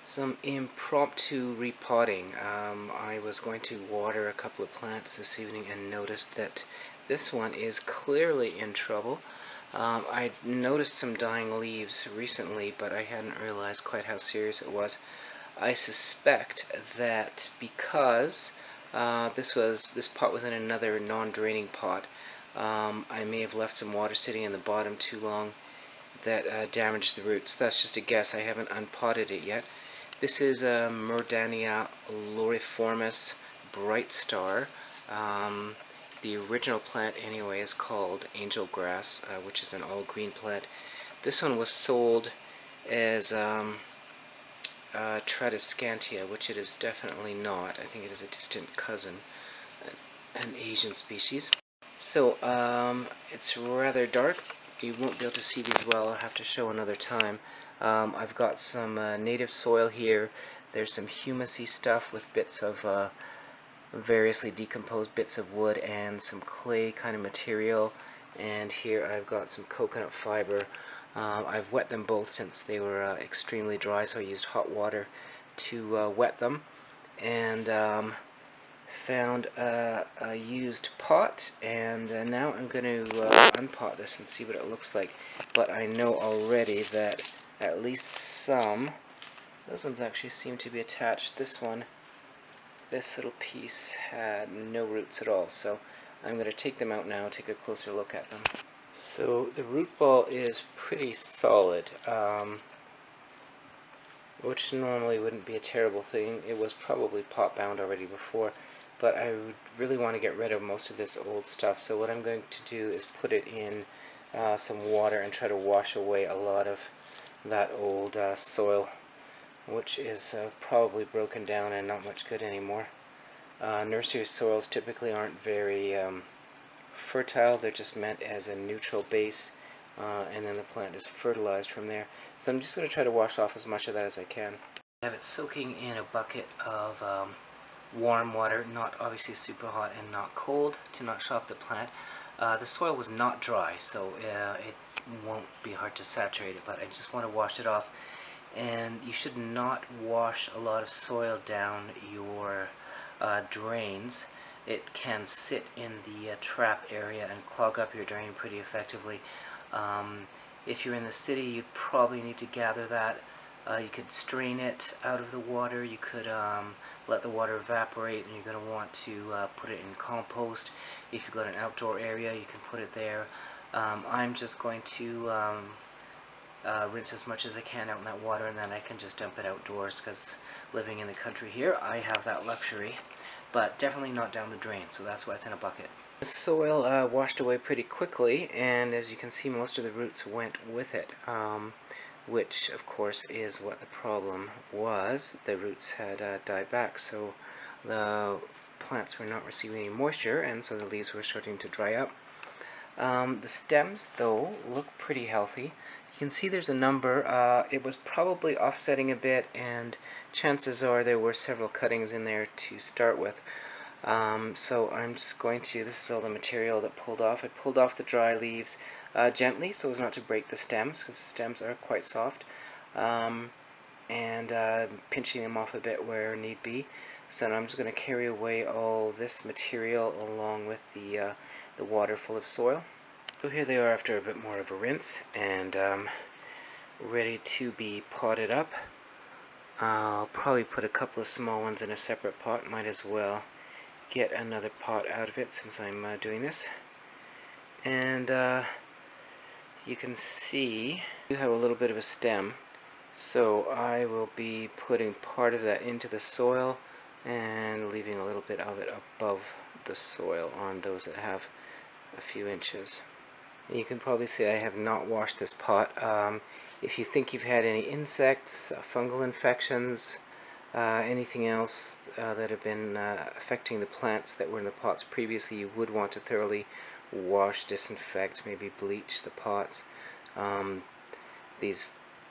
Some impromptu repotting. I was going to water a couple of plants this evening and noticed that this one is clearly in trouble. I noticed some dying leaves recently, but I hadn't realized quite how serious it was. I suspect that because this pot was in another non-draining pot, I may have left some water sitting in the bottom too long that damaged the roots. That's just a guess. I haven't unpotted it yet. This is a Murdannia loriformis bright star. The original plant anyway is called angel grass, which is an all green plant. This one was sold as Tradescantia, which it is definitely not. I think it is a distant cousin, an Asian species. So it's rather dark. You won't be able to see these well. I'll have to show another time. I've got some native soil here. There's some humusy stuff with bits of variously decomposed bits of wood and some clay kind of material. And here I've got some coconut fiber. I've wet them both since they were extremely dry, so I used hot water to wet them. And found a used pot, and now I'm going to unpot this and see what it looks like. But I know already that at least some, those ones actually seem to be attached. This one, this little piece had no roots at all, so I'm going to take them out now, take a closer look at them. So the root ball is pretty solid, which normally wouldn't be a terrible thing. It was probably pot bound already before, but I would really want to get rid of most of this old stuff. So what I'm going to do is put it in some water and try to wash away a lot of that old soil, which is probably broken down and not much good anymore. Nursery soils typically aren't very fertile. They're just meant as a neutral base, and then the plant is fertilized from there. So I'm just going to try to wash off as much of that as I can. I have it soaking in a bucket of warm water, not obviously super hot and not cold, to not shock the plant. The soil was not dry, so it won't be hard to saturate it, but I just want to wash it off. And you should not wash a lot of soil down your drains. It can sit in the trap area and clog up your drain pretty effectively. If you're in the city, you probably need to gather that. You could strain it out of the water. You could let the water evaporate, and you're going to want to put it in compost. If you've got an outdoor area, you can put it there. I'm just going to rinse as much as I can out in that water, and then I can just dump it outdoors, because living in the country here, I have that luxury. But definitely not down the drain, so that's why it's in a bucket. The soil washed away pretty quickly, and as you can see, most of the roots went with it, which of course is what the problem was. The roots had died back, so the plants were not receiving any moisture, and so the leaves were starting to dry up. The stems, though, look pretty healthy. You can see there's a number. It was probably offsetting a bit, and chances are there were several cuttings in there to start with. So I'm just going to, this is all the material that pulled off. I pulled off the dry leaves gently so as not to break the stems, because the stems are quite soft, and pinching them off a bit where need be. So now I'm just going to carry away all this material along with the water full of soil. So here they are after a bit more of a rinse, and ready to be potted up. I'll probably put a couple of small ones in a separate pot. Might as well get another pot out of it since I'm doing this. And you can see you have a little bit of a stem, so I will be putting part of that into the soil and leaving a little bit of it above the soil on those that have a few inches. You can probably see I have not washed this pot. If you think you've had any insects, fungal infections, anything else that have been affecting the plants that were in the pots previously, you would want to thoroughly wash, disinfect, maybe bleach the pots. These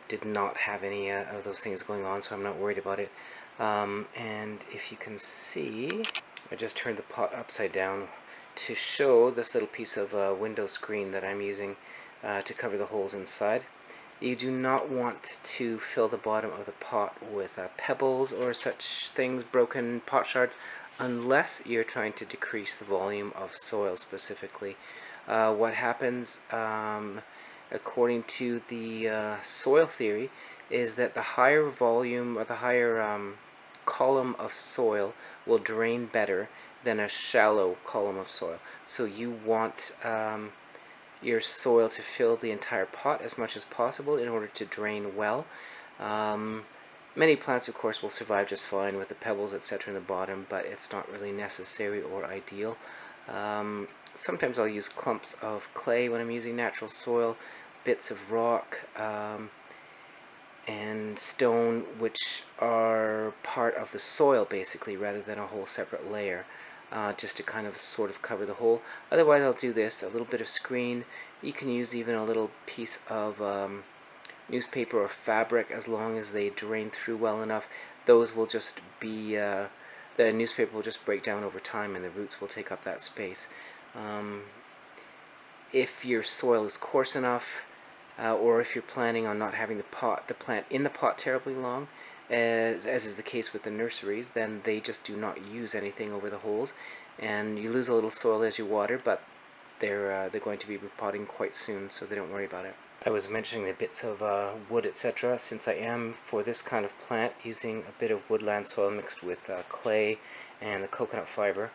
did not have any of those things going on, so I'm not worried about it. And if you can see, I just turned the pot upside down to show this little piece of window screen that I'm using to cover the holes inside. You do not want to fill the bottom of the pot with pebbles or such things, broken pot shards, unless you're trying to decrease the volume of soil specifically. What happens, according to the soil theory, is that the higher volume or the higher column of soil will drain better than a shallow column of soil. So you want your soil to fill the entire pot as much as possible in order to drain well. Many plants, of course, will survive just fine with the pebbles, etc. in the bottom, but it's not really necessary or ideal. Sometimes I'll use clumps of clay when I'm using natural soil, bits of rock, and stone, which are part of the soil basically, rather than a whole separate layer, just to kind of sort of cover the hole. Otherwise I'll do this, a little bit of screen. You can use even a little piece of newspaper or fabric, as long as they drain through well enough. Those will just be, the newspaper will just break down over time and the roots will take up that space. If your soil is coarse enough, or if you're planning on not having the plant in the pot terribly long, as is the case with the nurseries, then they just do not use anything over the holes, and you lose a little soil as you water, but they're going to be repotting quite soon, so they don't worry about it. I was mentioning the bits of wood, etc. Since I am, for this kind of plant, using a bit of woodland soil mixed with clay and the coconut fiber.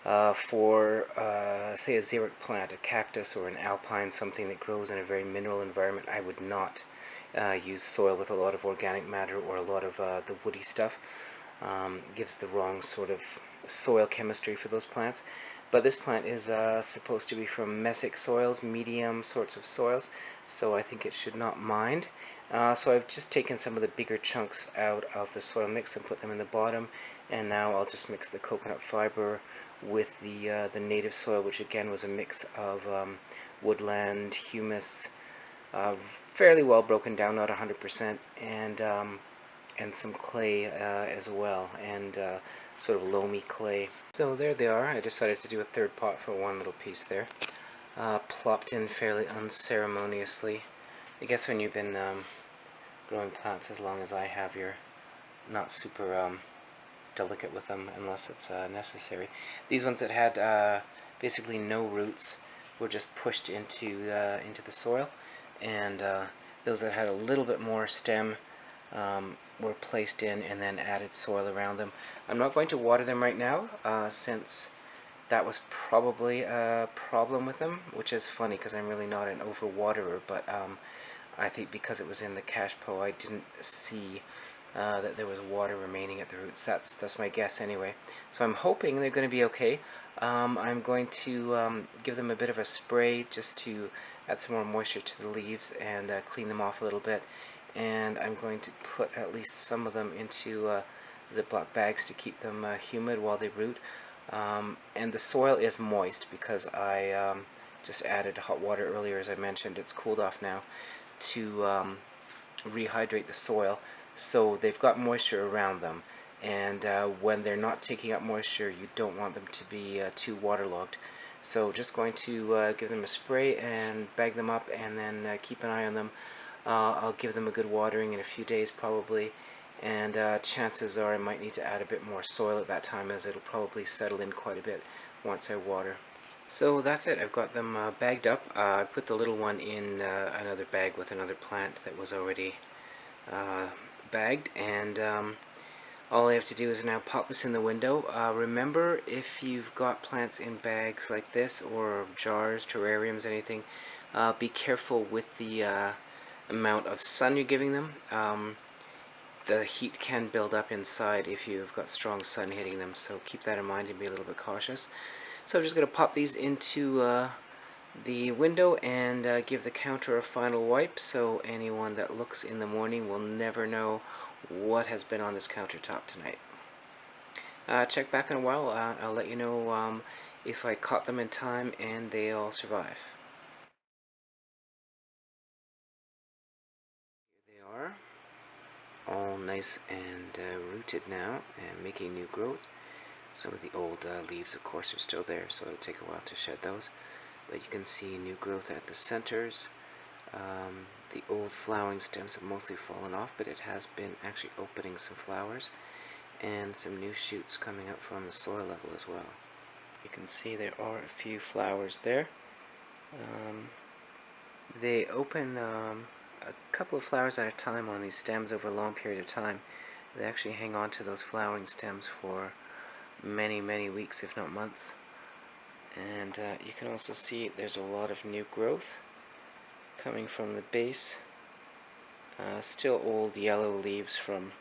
Say a xeric plant, a cactus or an alpine, something that grows in a very mineral environment, I would not use soil with a lot of organic matter or a lot of the woody stuff. Gives the wrong sort of soil chemistry for those plants. But this plant is supposed to be from mesic soils, medium sorts of soils, so I think it should not mind. So I've just taken some of the bigger chunks out of the soil mix and put them in the bottom, and now I'll just mix the coconut fiber with the native soil, which again was a mix of woodland, humus, fairly well broken down, not 100%, and some clay as well, and sort of loamy clay. So there they are. I decided to do a third pot for one little piece there. Plopped in fairly unceremoniously. I guess when you've been growing plants as long as I have, you're not super delicate with them unless it's necessary. These ones that had basically no roots were just pushed into the soil, and those that had a little bit more stem were placed in and then added soil around them. I'm not going to water them right now, since that was probably a problem with them, which is funny because I'm really not an overwaterer, but I think because it was in the cache po, I didn't see that there was water remaining at the roots. That's my guess anyway. So I'm hoping they're going to be okay. I'm going to give them a bit of a spray just to add some more moisture to the leaves and clean them off a little bit. And I'm going to put at least some of them into Ziploc bags to keep them humid while they root. And the soil is moist because I just added hot water earlier, as I mentioned. It's cooled off now to rehydrate the soil, so they've got moisture around them, and when they're not taking up moisture, you don't want them to be too waterlogged. So just going to give them a spray and bag them up, and then keep an eye on them. I'll give them a good watering in a few days probably, and chances are I might need to add a bit more soil at that time, as it'll probably settle in quite a bit once I water. So that's it. I've got them bagged up. I put the little one in another bag with another plant that was already bagged, and all I have to do is now pop this in the window. Remember, if you've got plants in bags like this, or jars, terrariums, anything, be careful with the amount of sun you're giving them. The heat can build up inside if you've got strong sun hitting them, so keep that in mind and be a little bit cautious. So I'm just going to pop these into the window and give the counter a final wipe, so anyone that looks in the morning will never know what has been on this countertop tonight. Check back in a while. I'll let you know if I caught them in time and they all survive. Here they are, all nice and rooted now and making new growth. Some of the old leaves, of course, are still there, so it'll take a while to shed those. But you can see new growth at the centers. The old flowering stems have mostly fallen off, but it has been actually opening some flowers and some new shoots coming up from the soil level as well. You can see there are a few flowers there. They open a couple of flowers at a time on these stems over a long period of time. They actually hang on to those flowering stems for many, many weeks, if not months. And you can also see there's a lot of new growth coming from the base. Still old yellow leaves from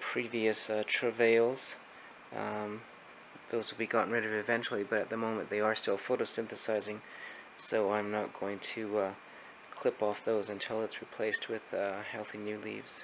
previous travails. Those will be gotten rid of eventually, but at the moment they are still photosynthesizing, so I'm not going to clip off those until it's replaced with healthy new leaves.